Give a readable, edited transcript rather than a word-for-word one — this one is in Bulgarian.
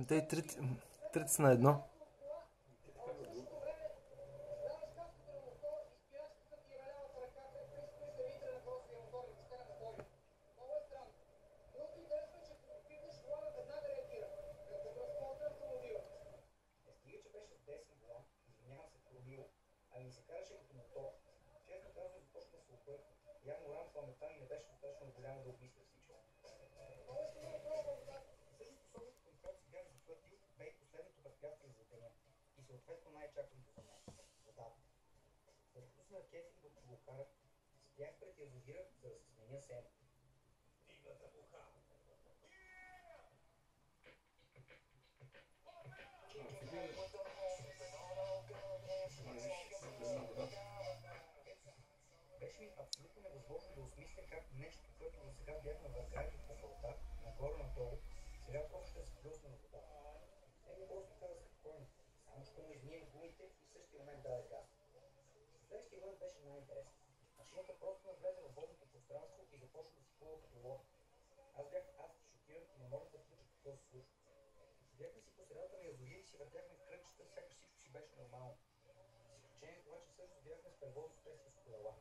Те и трите са на едно. Ами се караше като мотор. Честно казвам, започна да се обърка. Явно рано паметта ми не беше достатъчно голяма да обмисля всичко. Също способност, към която се бях захватил, бе и последното препятствие за деня. И съответно най-чаканото за мен. Водата. След като се накефих докато го карах, спях пред язовира, за да се сменя сено. Дивата буха! Беше ми абсолютно невъзможно да осмисля как нещо, което до сега бях навъргали по фалта, нагоре-надолу, сега просто ще се плюсне на водата. Еми просто каза спокойно, само ще му измием гумите и в същия момент даде газ. Следващия връх беше най-интересен. Машината просто навлезе във водното пространство и започна да си плува като лодка. Аз бях шокиран и не можех да включа какво се случва. Седяхме си по средата на язовир и си въртяхме в кръгчета, сякаш всичко си беше нормално. С изключение това, че също бяхме с превозно средство с колела.